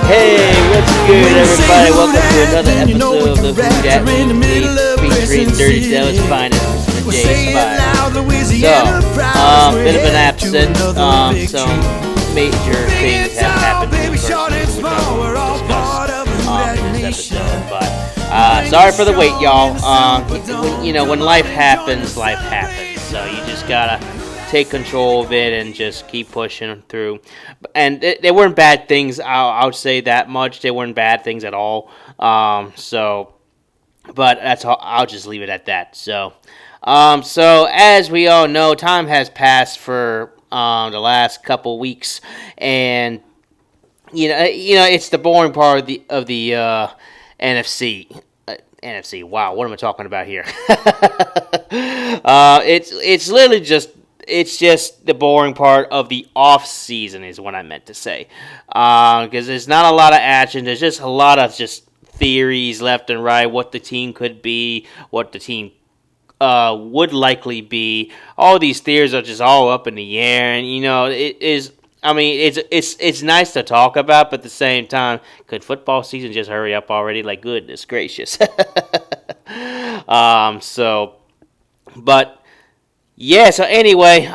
Hey, what's good, everybody? Welcome to another episode of the Who Dat Weekly, featuring Dirty Dallas finest, Mr. J Spire. So, bit of an absence. Some major things have happened in the first week, which I will discuss in this episode. But sorry for the wait, y'all. When life happens. So you just gotta take control of it and just keep pushing through. And they weren't bad things. I would say that much. They weren't bad things at all. But that's all. I'll just leave it at that. So as we all know, time has passed for the last couple weeks, and it's the boring part of the NFC. NFC. Wow, what am I talking about here? It's literally just. It's just the boring part of the off-season is what I meant to say. Because there's not a lot of action. There's just a lot of just theories left and right, what the team could be, what the team would likely be. All these theories are just all up in the air. And, it's nice to talk about, but at the same time, could football season just hurry up already? Like, goodness gracious. Yeah, so anyway,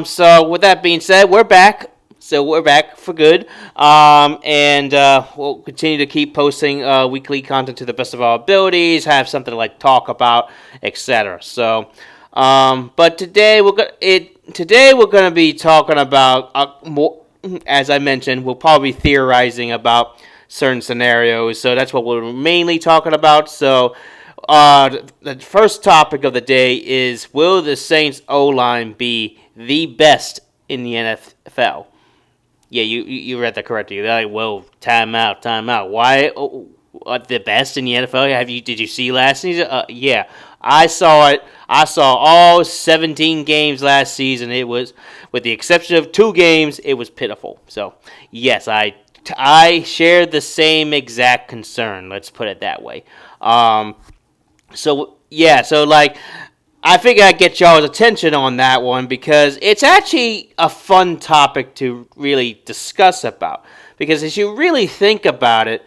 so with that being said, we're back. So we're back for good. And we'll continue to keep posting weekly content to the best of our abilities, have something to talk about, etc. So, but today we're going to be talking about more, as I mentioned, we'll probably be theorizing about certain scenarios. So that's what we're mainly talking about. So the first topic of the day is, will the Saints Oline be the best in the NFL? Yeah, you read that correctly. You're like, well, time out. Why the best in the NFL? Did you see last season? Yeah, I saw it. I saw all 17 games last season. It was, with the exception of 2 games, it was pitiful. So, yes, I shared the same exact concern. Let's put it that way. I figure I'd get y'all's attention on that one because it's actually a fun topic to really discuss about. Because as you really think about it,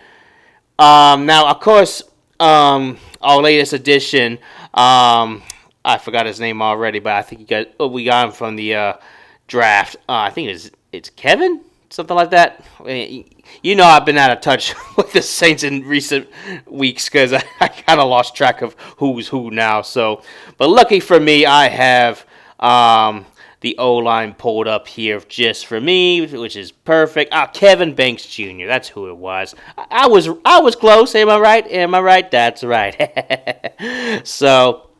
now, of course, our latest edition, I forgot his name already, but I think we got him from the draft. I think it's Kevin? Something like that. I've been out of touch with the Saints in recent weeks because I kind of lost track of who's who now. So, but lucky for me, I have the O-line pulled up here just for me, which is perfect. Kevin Banks Jr. That's who it was. I was close. Am I right? That's right. So,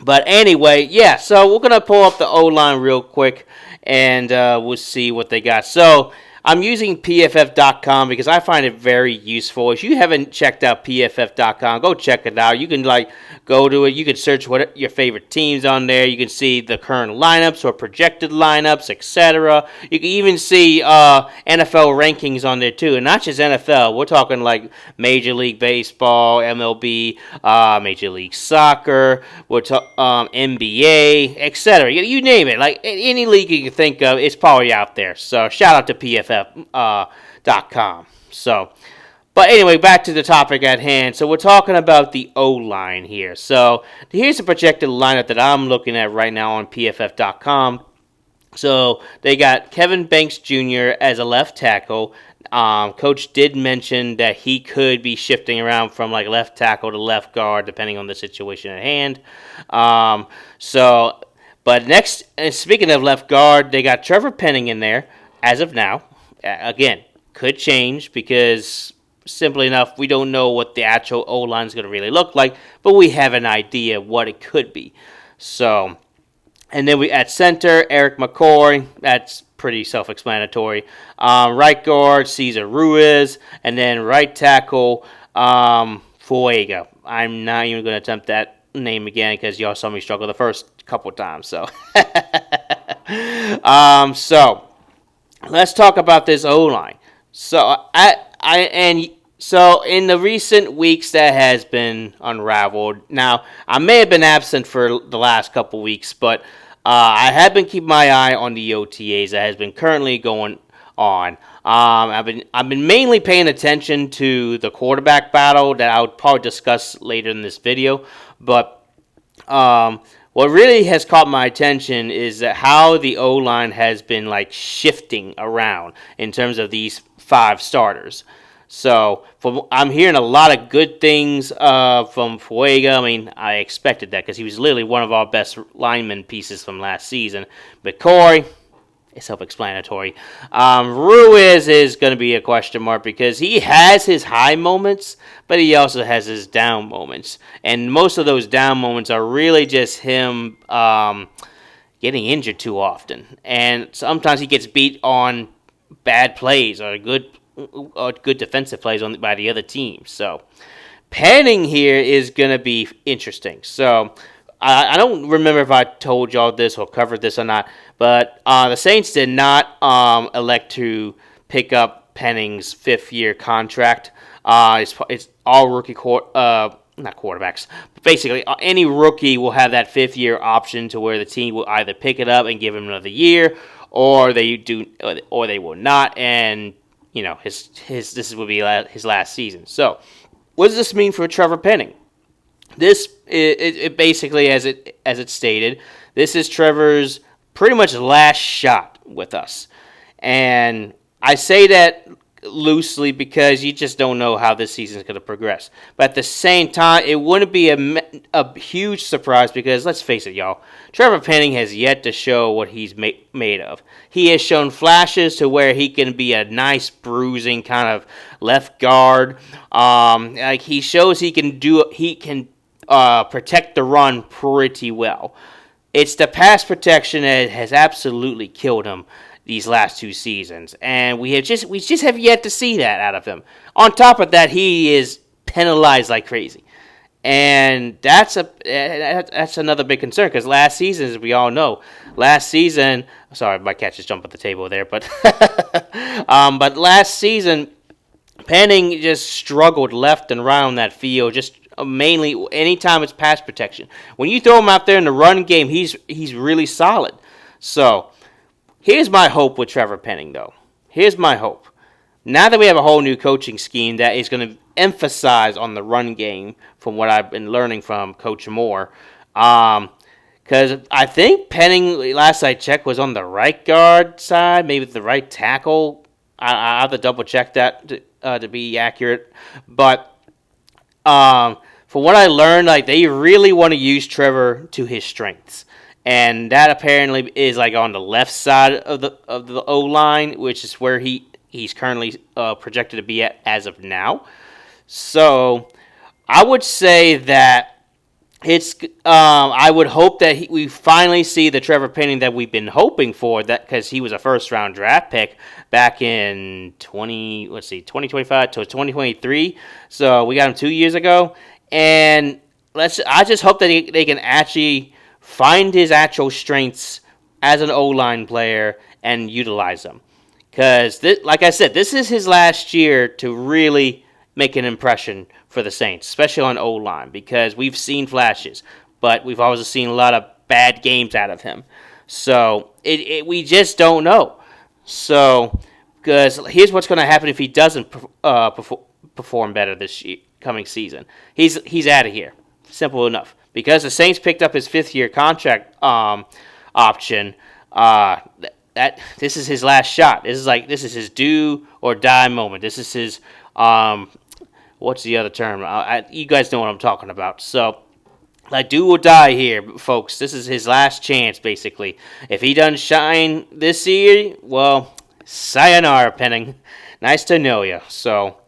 but anyway, yeah. So we're gonna pull up the O-line real quick, and we'll see what they got. So I'm using PFF.com because I find it very useful. If you haven't checked out PFF.com, go check it out. You can go to it. You can search what your favorite teams on there. You can see the current lineups or projected lineups, etc. You can even see NFL rankings on there too, and not just NFL. We're talking like Major League Baseball, MLB, Major League Soccer, NBA, etc. You name it. Like any league you can think of, it's probably out there. So shout out to PFF.com. But anyway, back to the topic at hand. So we're talking about the O-line here. So here's the projected lineup that I'm looking at right now on PFF.com. So they got Kevin Banks Jr. as a left tackle. Coach did mention that he could be shifting around from left tackle to left guard depending on the situation at hand. But next, and speaking of left guard, they got Trevor Pennings in there as of now. Again, could change because simply enough, we don't know what the actual O-line is going to really look like, but we have an idea what it could be. So, and then we at center, Eric McCoy. That's pretty self-explanatory. Right guard, Cesar Ruiz, and then right tackle, Fuega. I'm not even going to attempt that name again because y'all saw me struggle the first couple times. So, let's talk about this O-line. So So in the recent weeks, that has been unraveled. Now, I may have been absent for the last couple weeks, but I have been keeping my eye on the OTAs that has been currently going on. I've been mainly paying attention to the quarterback battle that I'll probably discuss later in this video, but what really has caught my attention is that how the O-line has been like shifting around in terms of these 5 starters. So I'm hearing a lot of good things from Fuega. I mean, I expected that because he was literally one of our best lineman pieces from last season. But Corey, it's self-explanatory. Ruiz is going to be a question mark because he has his high moments, but he also has his down moments. And most of those down moments are really just him getting injured too often. And sometimes he gets beat on bad plays or good defensive plays by the other team. So Pennings here is going to be interesting. So I don't remember if I told y'all this or covered this or not, but the Saints did not elect to pick up Pennings' 5th-year contract. It's all rookie not quarterbacks, but basically any rookie will have that 5th-year option to where the team will either pick it up and give him another year, or they will not, and this will be his last season. So, what does this mean for Trevor Pennings? This it basically, as it stated, this is Trevor's pretty much last shot with us, and I say that loosely because you just don't know how this season is going to progress. But at the same time, it wouldn't be a huge surprise because let's face it, y'all, Trevor Pennings has yet to show what he's made of. He has shown flashes to where he can be a nice bruising kind of left guard. Like he shows he can protect the run pretty well. It's the pass protection that has absolutely killed him these last 2 seasons, and we just have yet to see that out of him. On top of that, he is penalized like crazy, and that's another big concern because last season, as we all know, sorry, my cat just jumped at the table there, but but last season, Pennings just struggled left and right on that field, just mainly anytime it's pass protection. When you throw him out there in the run game, he's really solid. So here's my hope with Trevor Pennings, though. Here's my hope. Now that we have a whole new coaching scheme that is going to emphasize on the run game, from what I've been learning from Coach Moore, because I think Pennings, last I checked, was on the right guard side, maybe the right tackle. I have to double check that to be accurate, but from what I learned, like they really want to use Trevor to his strengths. And that apparently is like on the left side of the O-line, which is where he's currently projected to be at as of now. So I would say that it's I would hope that we finally see the Trevor Pennings that we've been hoping for, that because he was a first-round draft pick back in 2025 to 2023. So we got him 2 years ago, and I just hope that they can actually find his actual strengths as an O-line player and utilize them. Because, like I said, this is his last year to really make an impression for the Saints, especially on O-line, because we've seen flashes, but we've also seen a lot of bad games out of him. So we just don't know. So, because here's what's going to happen if he doesn't perform better this coming season. He's out of here. Simple enough. Because the Saints picked up his 5th-year contract option, this is his last shot. This is his do or die moment. This is his what's the other term? You guys know what I'm talking about. So, like, do or die here, folks. This is his last chance, basically. If he doesn't shine this year, well, sayonara, Pennings. Nice to know you. So,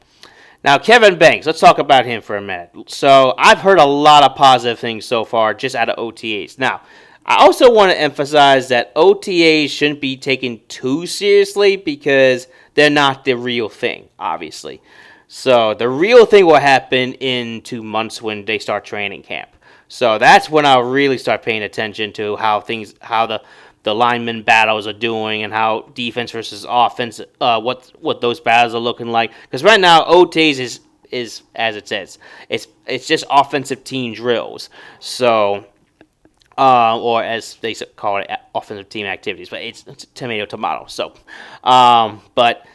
now, Kevin Banks, let's talk about him for a minute. So, I've heard a lot of positive things so far just out of OTAs. Now, I also want to emphasize that OTAs shouldn't be taken too seriously because they're not the real thing, obviously. So, the real thing will happen in 2 months when they start training camp. So, that's when I'll really start paying attention to how the lineman battles are doing and how defense versus offense, what those battles are looking like. Because right now, OTAs is as it says, it's just offensive team drills. So or as they call it, offensive team activities, but it's tomato. So, but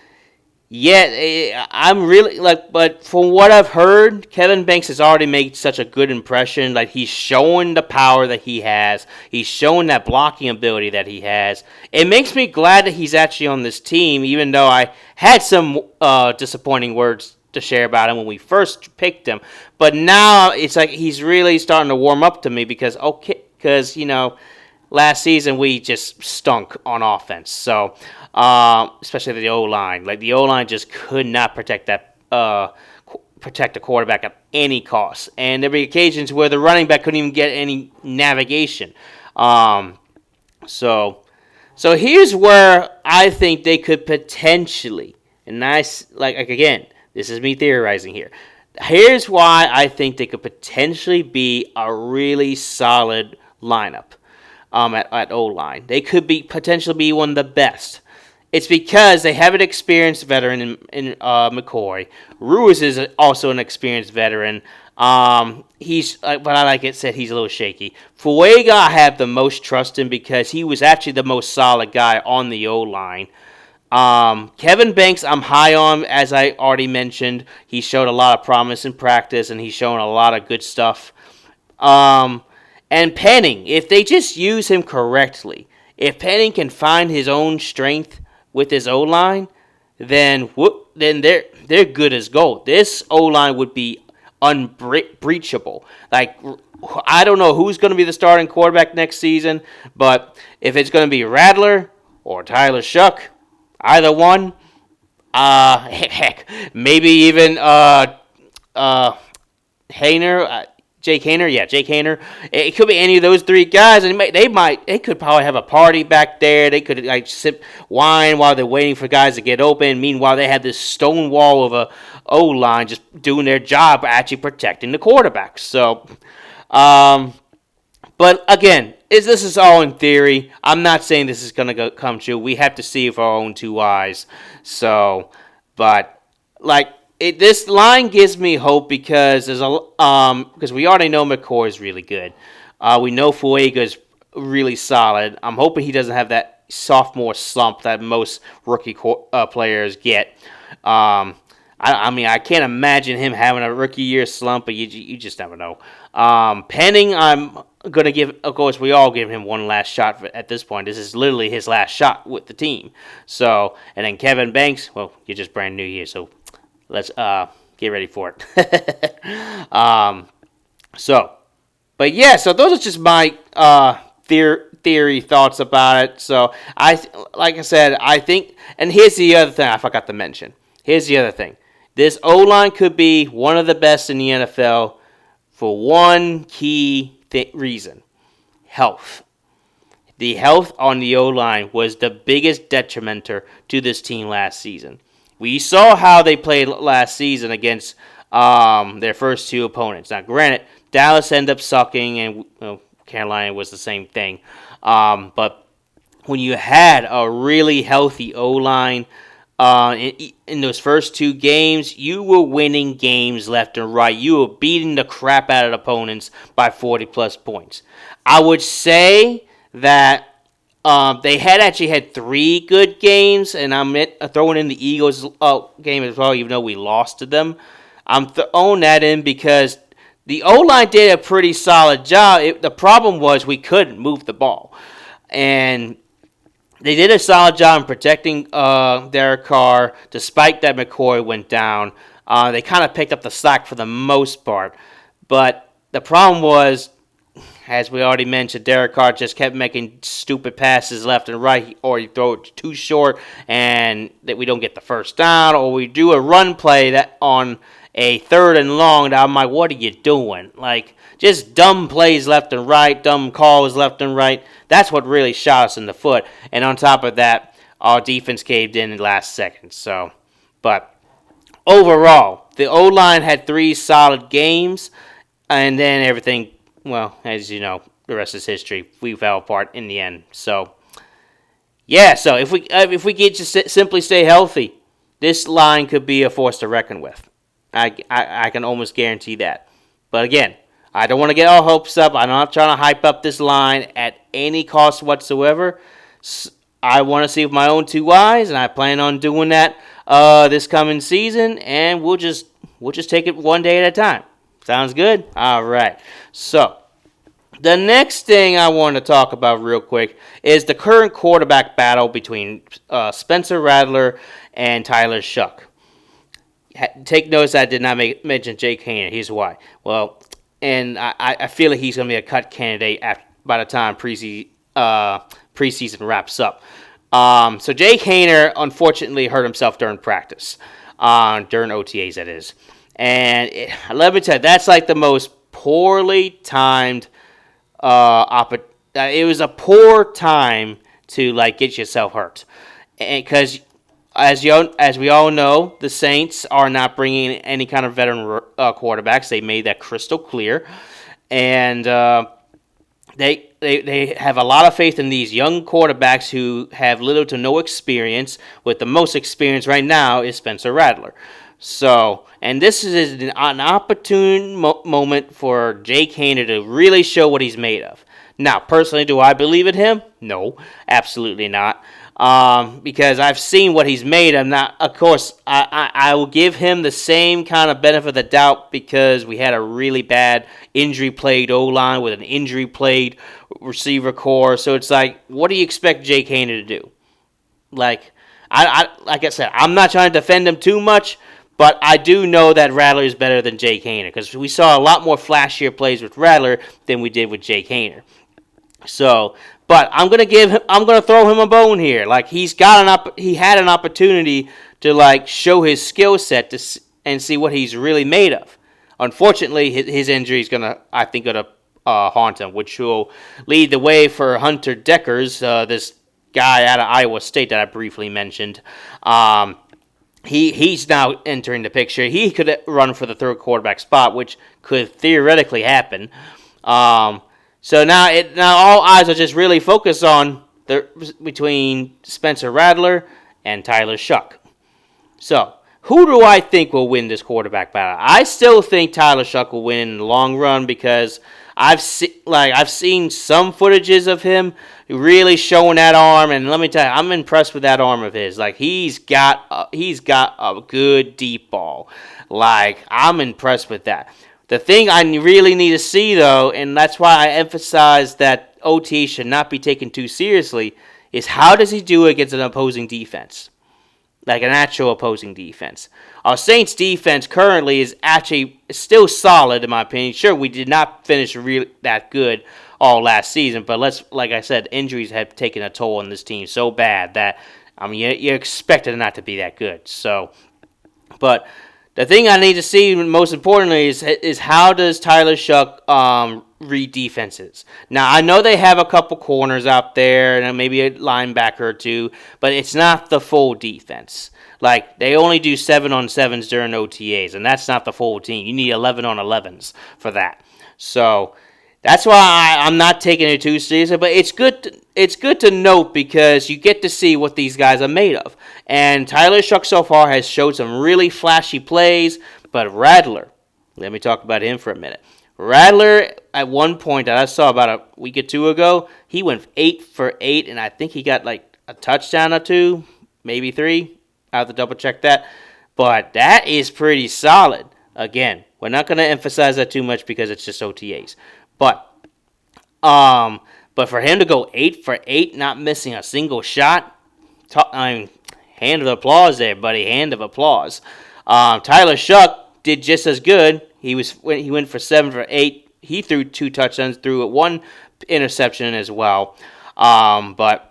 yeah, I'm really but from what I've heard, Kevin Banks has already made such a good impression. Like, he's showing the power that he has. He's showing that blocking ability that he has. It makes me glad that he's actually on this team, even though I had some disappointing words to share about him when we first picked him. But now it's like he's really starting to warm up to me because last season we just stunk on offense. So, especially the O-line. Like, the O-line just could not protect the quarterback at any cost. And there were occasions where the running back couldn't even get any navigation. So here's where I think they could potentially, and again, this is me theorizing here. Here's why I think they could potentially be a really solid lineup at O-line. They could potentially be one of the best. It's because they have an experienced veteran in McCoy. Ruiz is also an experienced veteran. He's, but like I said, he's a little shaky. Fuega, I have the most trust in because he was actually the most solid guy on the O-line. Kevin Banks, I'm high on, as I already mentioned. He showed a lot of promise in practice, and he's shown a lot of good stuff. And Penning, if they just use him correctly, if Penning can find his own strength with his O-line, then they're good as gold. This O-line would be unbreachable. Like, I don't know who's going to be the starting quarterback next season, but if it's going to be Rattler or Tyler Shuck, either one, heck, maybe even Hayner, Jake Hayner, Jake Hayner. It could be any of those three guys, and they could probably have a party back there. They could sip wine while they're waiting for guys to get open. Meanwhile, they had this stone wall of a O-line just doing their job, actually protecting the quarterback. So, but again, this is all in theory. I'm not saying this is going to come true. We have to see with our own two eyes. So, but this line gives me hope because because we already know McCoy is really good. We know Fuega is really solid. I'm hoping he doesn't have that sophomore slump that most rookie players get. I can't imagine him having a rookie year slump, but you just never know. Penning, I'm going to give, of course, we all give him one last shot at this point. This is literally his last shot with the team. So, and then Kevin Banks, well, you're just brand new here, so let's get ready for it. But yeah, so those are just my theory thoughts about it. So, like I said, I think, and here's the other thing I forgot to mention. Here's the other thing. This O-line could be one of the best in the NFL for one key reason: health. The health on the O-line was the biggest detrimenter to this team last season. We saw how they played last season against their first two opponents. Now, granted, Dallas ended up sucking, and Carolina was the same thing. But when you had a really healthy O-line in those first two games, you were winning games left and right. You were beating the crap out of opponents by 40-plus points. I would say that they actually had three good games, and I'm throwing in the Eagles game as well, even though we lost to them. I'm throwing that in because the O-line did a pretty solid job. The problem was we couldn't move the ball. And they did a solid job in protecting Derek Carr, despite that McCoy went down. They kind of picked up the slack for the most part. But the problem was, as we already mentioned, Derek Carr just kept making stupid passes left and right, or you throw it too short and that we don't get the first down, or we do a run play that on a 3rd and long that I'm like, what are you doing? Like, just dumb plays left and right, dumb calls left and right. That's what really shot us in the foot. And on top of that, our defense caved in the last second. So, but overall, the O-line had 3 solid games, and then everything, well, as you know, the rest is history. We fell apart in the end. So, yeah. So if we get to simply stay healthy, this line could be a force to reckon with. I can almost guarantee that. But again, I don't want to get all hopes up. I'm not trying to hype up this line at any cost whatsoever. I want to see with my own two eyes, and I plan on doing that this coming season, and we'll just take it one day at a time. Sounds good? All right. So, the next thing I want to talk about real quick is the current quarterback battle between Spencer Rattler and Tyler Shuck. Take notice I did not mention Jake Haener. Here's why. Well, and I feel like he's going to be a cut candidate by the time preseason wraps up. So Jake Haener unfortunately hurt himself during practice, during OTAs that is. And let me tell you, that's like the most poorly timed it was a poor time to like get yourself hurt. Because as we all know, the Saints are not bringing any kind of veteran quarterbacks. They made that crystal clear. And They have a lot of faith in these young quarterbacks who have little to no experience, with the most experience right now is Spencer Rattler. So, and this is an opportune moment for Jake Haener to really show what he's made of. Now, personally, do I believe in him? No, absolutely not. Because I've seen what he's made of. Now, of course, I will give him the same kind of benefit of the doubt because we had a really bad injury-plagued O-line with an injury-plagued receiver core. So it's like, what do you expect Jake Haener to do? Like I said, I'm not trying to defend him too much, but I do know that Rattler is better than Jake Haener because we saw a lot more flashier plays with Rattler than we did with Jake Haener. So, but I'm gonna throw him a bone here. Like he had an opportunity to like show his skill set and see what he's really made of. Unfortunately, his injury is gonna haunt him, which will lead the way for Hunter Deckers, this guy out of Iowa State that I briefly mentioned. He's now entering the picture. He could run for the third quarterback spot, which could theoretically happen. So now all eyes are just really focused on between Spencer Rattler and Tyler Shuck. So, who do I think will win this quarterback battle? I still think Tyler Shuck will win in the long run because I've seen some footages of him really showing that arm, and let me tell you, I'm impressed with that arm of his. Like he's got a good deep ball. Like I'm impressed with that. The thing I really need to see, though, and that's why I emphasize that OT should not be taken too seriously, is how does he do against an opposing defense? Like an actual opposing defense. Our Saints defense currently is actually still solid, in my opinion. Sure, we did not finish really that good all last season, but like I said, injuries have taken a toll on this team so bad that, I mean, you expected it not to be that good. So, but the thing I need to see, most importantly, is how does Tyler Shuck read defenses. Now, I know they have a couple corners out there and maybe a linebacker or two, but it's not the full defense. Like, they only do 7-on-7s during OTAs, and that's not the full team. You need 11-on-11s for that. So that's why I'm not taking it too seriously, but it's good to note because you get to see what these guys are made of. And Tyler Shuck so far has showed some really flashy plays, but Rattler, let me talk about him for a minute. Rattler, at one point that I saw about a week or two ago, he went 8 for 8, and I think he got like a touchdown or two, maybe 3. I have to double check that. But that is pretty solid. Again, we're not going to emphasize that too much because it's just OTAs. But for him to go 8 for 8, not missing a single shot, hand of applause there, buddy. Hand of applause. Tyler Shuck did just as good. He went for 7 for 8. He threw 2 touchdowns, threw 1 interception as well. But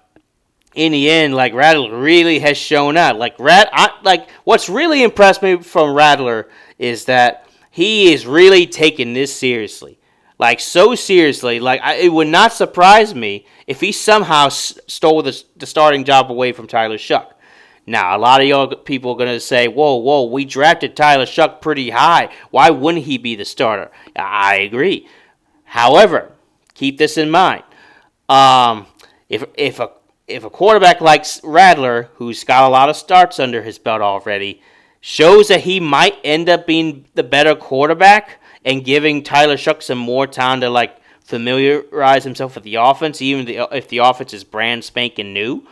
in the end, like Rattler really has shown out. What's really impressed me from Rattler is that he is really taking this seriously. Like, so seriously. Like, it would not surprise me if he somehow stole the starting job away from Tyler Shuck. Now, a lot of y'all people are going to say, whoa, we drafted Tyler Shuck pretty high. Why wouldn't he be the starter? I agree. However, keep this in mind. If a quarterback like Rattler, who's got a lot of starts under his belt already, shows that he might end up being the better quarterback and giving Tyler Shuck some more time to like familiarize himself with the offense, even if the offense is brand spanking new,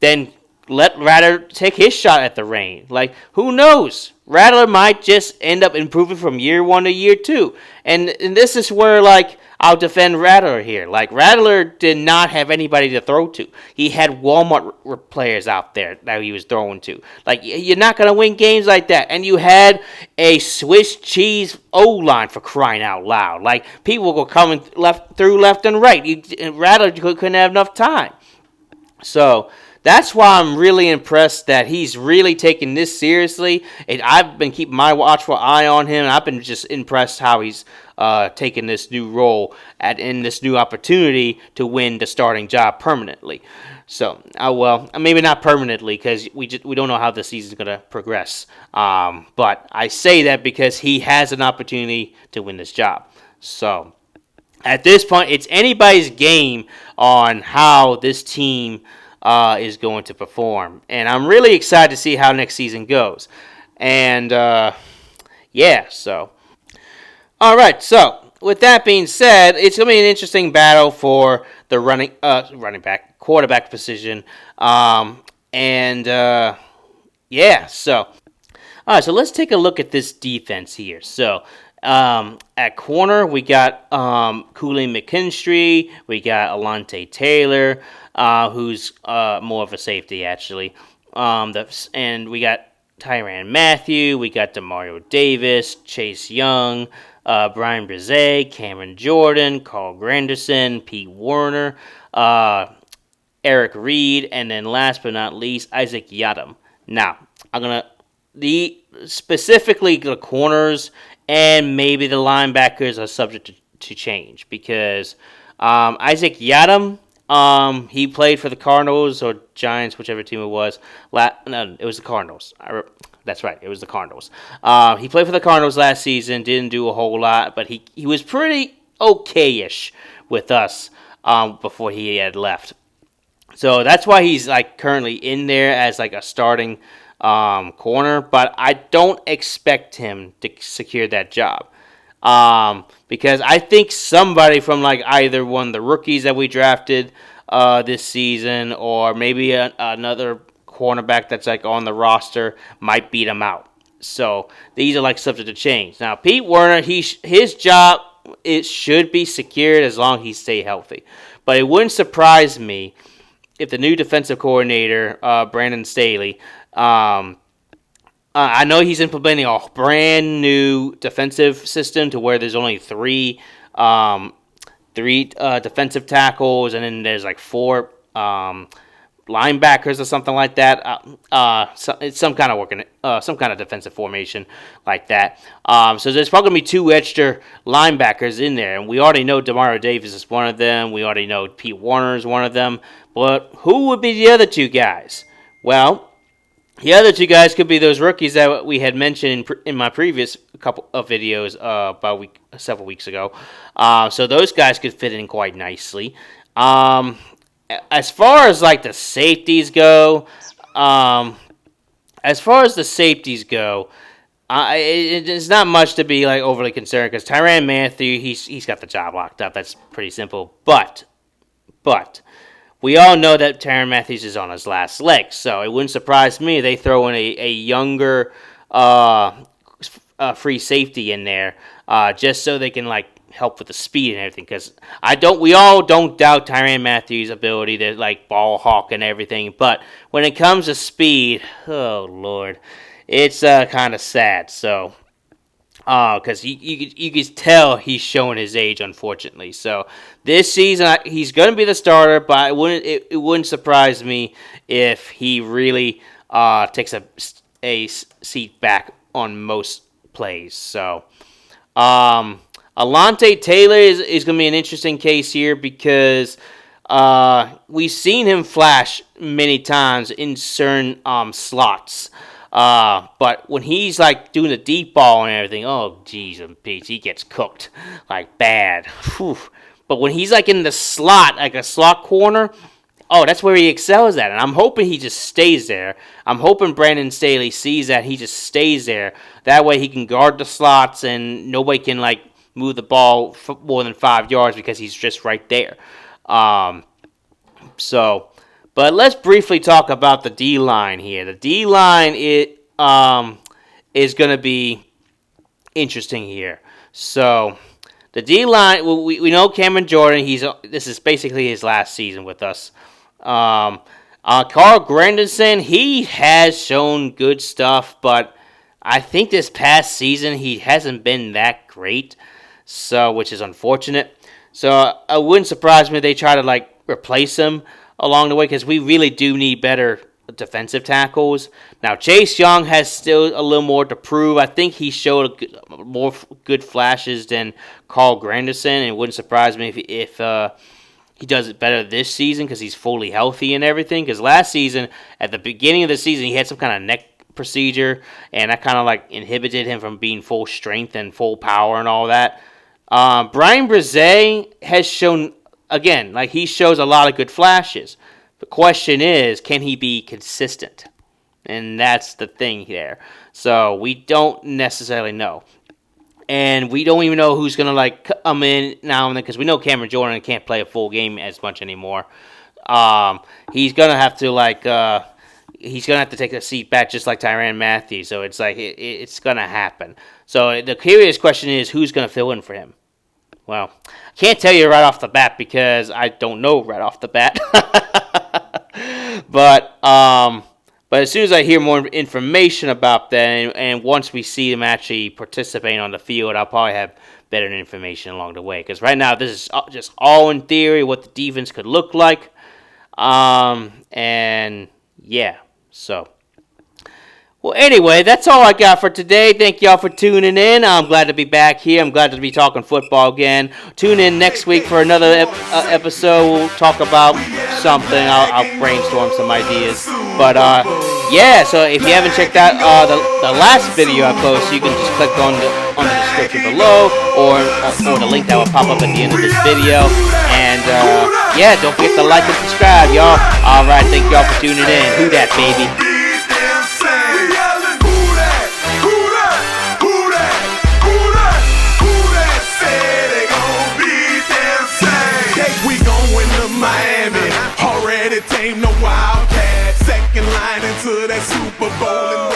then let Rattler take his shot at the reign. Like, who knows? Rattler might just end up improving from year 1 to year 2. And this is where, like, I'll defend Rattler here. Like, Rattler did not have anybody to throw to. He had Walmart players out there that he was throwing to. Like, you're not going to win games like that. And you had a Swiss cheese O-line, for crying out loud. Like, people were coming left and right. Rattler couldn't have enough time. So that's why I'm really impressed that he's really taking this seriously. And I've been keeping my watchful eye on him. And I've been just impressed how he's taking this new role in this new opportunity to win the starting job permanently. So, well, maybe not permanently because we don't know how the season's going to progress. But I say that because he has an opportunity to win this job. So, at this point, it's anybody's game on how this team is going to perform. And I'm really excited to see how next season goes. And, yeah, so. All right, so with that being said, it's going to be an interesting battle for the quarterback position. Yeah, so. All right, so let's take a look at this defense here. So, at corner, we got Cooley McKinstry, we got Alontae Taylor, who's more of a safety, actually. And we got Tyrann Mathieu, we got Demario Davis, Chase Young, Brian Brzee, Cameron Jordan, Carl Granderson, Pete Werner, Eric Reed, and then last but not least, Isaac Yiadom. Now, specifically the corners and maybe the linebackers are subject to change because Isaac Yiadom, he played for the Cardinals or Giants, whichever team it was. No, it was the Cardinals. That's right, it was the Cardinals. He played for the Cardinals last season, didn't do a whole lot, but he was pretty okay-ish with us before he had left. So that's why he's like currently in there as like a starting corner, but I don't expect him to secure that job. Because I think somebody from like either one of the rookies that we drafted this season or maybe another cornerback that's like on the roster might beat him out. So these are like subject to change. Now Pete Werner, his job, it should be secured as long as he stay healthy. But it wouldn't surprise me if the new defensive coordinator, Brandon Staley, I know he's implementing a brand new defensive system to where there's only three defensive tackles, and then there's like 4 linebackers or something like that. It's some kind of defensive formation like that. So there's probably gonna be 2 extra linebackers in there, and we already know Demario Davis is one of them. We already know Pete Werner is one of them. But who would be the other 2 guys? Well, the other 2 guys could be those rookies that we had mentioned in my previous couple of videos several weeks ago. So those guys could fit in quite nicely. As far as like the safeties go, it's not much to be like overly concerned because Tyrann Mathieu, he's got the job locked up. That's pretty simple. But we all know that Tyrann Mathieu is on his last leg, so it wouldn't surprise me if they throw in a younger free safety in there just so they can like help with the speed and everything. Because we all don't doubt Tyrann Mathieu's ability to like ball hawk and everything, but when it comes to speed, oh Lord, it's kind of sad. So. Because you can tell he's showing his age, unfortunately. So this season he's going to be the starter, but it wouldn't surprise me if he really takes a seat back on most plays. So Alontae Taylor is going to be an interesting case here because we've seen him flash many times in certain slots. But when he's like doing the deep ball and everything, oh geez and Pete, he gets cooked like bad. Whew. But when he's like in the slot, like a slot corner, that's where he excels at. And I'm hoping he just stays there. I'm hoping Brandon Staley sees that he just stays there. That way he can guard the slots and nobody can, like, move the ball for more than 5 yards because he's just right there. But let's briefly talk about the D-line here. The D-line is going to be interesting here. So the D-line, we know Cameron Jordan. This is basically his last season with us. Carl Granderson, he has shown good stuff, but I think this past season he hasn't been that great, so which is unfortunate. So it wouldn't surprise me if they try to, like, replace him along the way, because we really do need better defensive tackles. Now, Chase Young has still a little more to prove. I think he showed more good flashes than Carl Granderson, and it wouldn't surprise me if he does it better this season because he's fully healthy and everything. Because last season, at the beginning of the season, he had some kind of neck procedure, and that kind of, like, inhibited him from being full strength and full power and all that. Brian Brzee has shown, again, like, he shows a lot of good flashes. The question is, can he be consistent? And that's the thing there. So we don't necessarily know. And we don't even know who's going to, like, come in now and then, because we know Cameron Jordan can't play a full game as much anymore. He's going to have to, like, take a seat back just like Tyrann Mathieu. So it's like, it's going to happen. So the curious question is, who's going to fill in for him? Well, I can't tell you right off the bat because I don't know right off the bat. But as soon as I hear more information about that, and once we see them actually participating on the field, I'll probably have better information along the way. Because right now, this is just all in theory, what the defense could look like. And yeah, so. Well, anyway, that's all I got for today. Thank y'all for tuning in. I'm glad to be back here. I'm glad to be talking football again. Tune in next week for another episode. We'll talk about something. I'll brainstorm some ideas. But, yeah, so if you haven't checked out the last video I posted, you can just click on the description below or the link that will pop up at the end of this video. And, yeah, don't forget to like and subscribe, y'all. All right, thank y'all for tuning in. Who Dat, baby? Miami, already tamed the Wildcat. Second line into that Super Bowl.